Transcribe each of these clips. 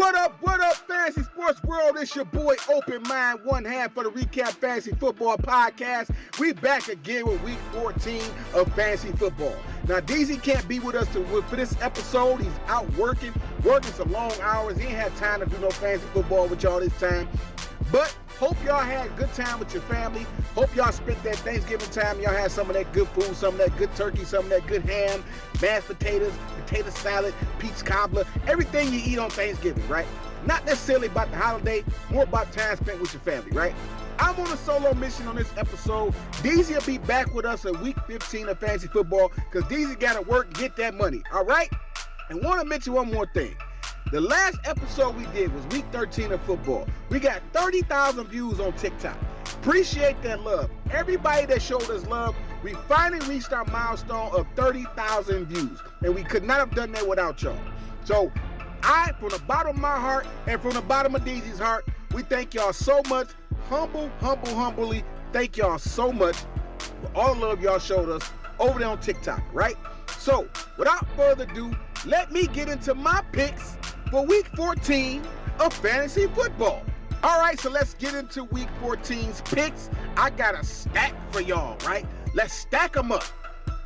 What up, fantasy sports world? It's your boy, Open Mind, one half for the ReCapp Fantasy Football Podcast. We back again with week 14 of fantasy football. Now, DZ can't be with us for this episode. He's out working some long hours. He ain't had time to do no fantasy football with y'all this time. But hope y'all had a good time with your family. Hope y'all spent that Thanksgiving time. Y'all had some of that good food, some of that good turkey, some of that good ham, mashed potatoes, potato salad, peach cobbler, everything you eat on Thanksgiving, right? Not necessarily about the holiday, more about time spent with your family, right? I'm on a solo mission on this episode. DZ will be back with us in week 15 of fantasy football because DZ got to work and get that money, all right? And want to mention one more thing. The last episode we did was week 13 of football. We got 30,000 views on TikTok. Appreciate that love. Everybody that showed us love, we finally reached our milestone of 30,000 views. And we could not have done that without y'all. So I, from the bottom of my heart and from the bottom of DZ's heart, we thank y'all so much. Humbly, thank y'all so much for all the love y'all showed us over there on TikTok, right? So without further ado, let me get into my picks for week 14 of fantasy football. All right, so let's get into week 14's picks. I got a stack for y'all, right? Let's stack them up.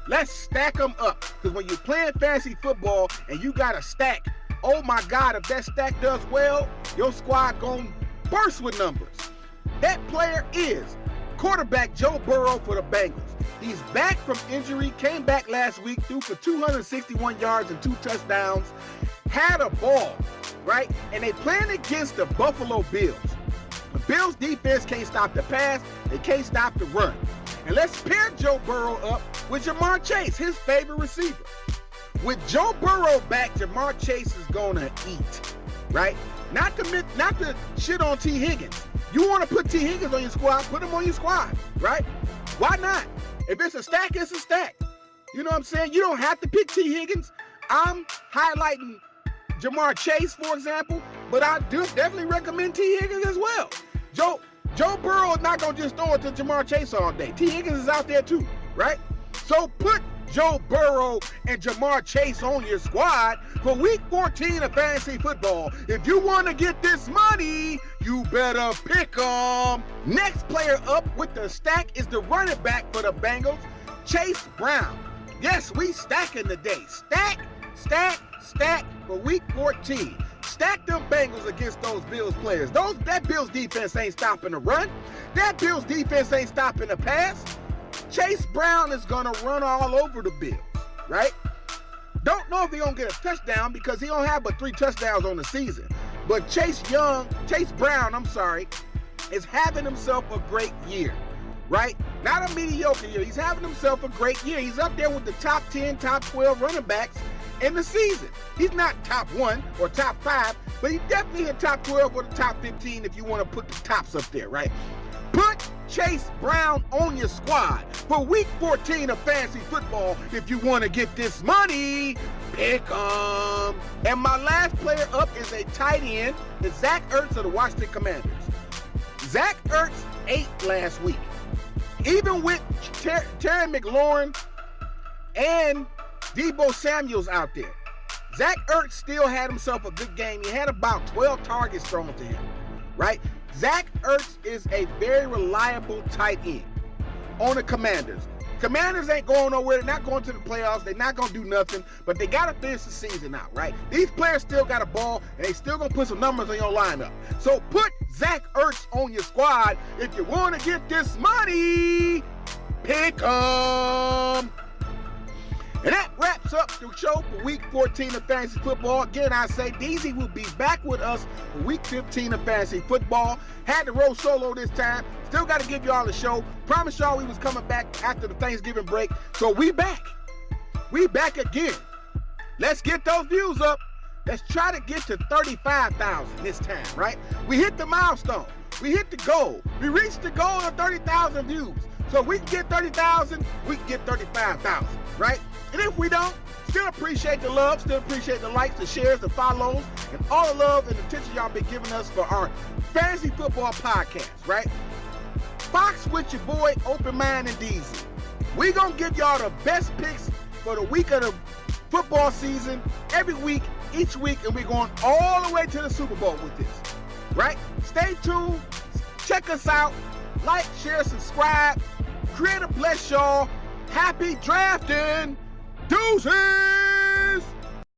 Because when you're playing fantasy football and you got a stack, oh my God, if that stack does well, your squad gonna burst with numbers. That player is quarterback Joe Burrow for the Bengals. He's back from injury, came back last week, threw for 261 yards and 2 touchdowns, had a ball, right? And they playing against the Buffalo Bills. The Bills defense can't stop the pass, they can't stop the run. And let's pair Joe Burrow up with Jamar Chase, his favorite receiver. With Joe Burrow back, Jamar Chase is gonna eat, right? Not to shit on T. Higgins. You want to put T. Higgins on your squad, put him on your squad, right? Why not? If it's a stack, it's a stack. You know what I'm saying? You don't have to pick T. Higgins. I'm highlighting Jamar Chase, for example, but I do definitely recommend T. Higgins as well. Joe Burrow is not going to just throw it to Jamar Chase all day. T. Higgins is out there too, right? So put Joe Burrow and Jamar Chase on your squad for week 14 of fantasy football. If you want to get this money, you better pick them. Next player up with the stack is the running back for the Bengals, Chase Brown. Yes, we stacking today. Stack for week 14. Stack them Bengals against those Bills players. That Bills defense ain't stopping the run. That Bills defense ain't stopping the pass. Chase Brown is going to run all over the Bills, right? Don't know if he's going to get a touchdown because he don't have but 3 touchdowns on the season. But Chase Brown, is having himself a great year, right? Not a mediocre year. He's having himself a great year. He's up there with the top 10, top 12 running backs in the season. He's not top 1 or top 5, but he's definitely in top 12 or the top 15 if you want to put the tops up there, right? Put Chase Brown on your squad for week 14 of fantasy football. If you want to get this money, pick 'em. And my last player up is a tight end, the Zach Ertz of the Washington Commanders. Zach Ertz ate last week. Even with Terry McLaurin and Deebo Samuels out there, Zach Ertz still had himself a good game. He had about 12 targets thrown to him, right? Zach Ertz is a very reliable tight end on the Commanders. Commanders ain't going nowhere. They're not going to the playoffs. They're not going to do nothing, but they got to finish the season out, right? These players still got a ball, and they still going to put some numbers on your lineup. So put Zach Ertz on your squad. If you want to get this money, pick 'em. And that wraps up the show for week 14 of fantasy football. Again, I say DZ will be back with us for week 15 of fantasy football. Had to roll solo this time. Still got to give y'all a show. Promise y'all we was coming back after the Thanksgiving break. So we back. We back again. Let's get those views up. Let's try to get to 35,000 this time, right? We hit the milestone. We hit the goal. We reached the goal of 30,000 views. So if we can get 30,000, we can get 35,000, right? And if we don't, still appreciate the love, still appreciate the likes, the shares, the follows, and all the love and attention y'all been giving us for our fantasy football podcast, right? Fox with your boy, Open Mind and DZ. We gonna give y'all the best picks for the week of the football season every week, each week, and we're going all the way to the Super Bowl with this, right? Stay tuned. Check us out. Like, share, subscribe. Creator bless y'all. Happy drafting. Deuces!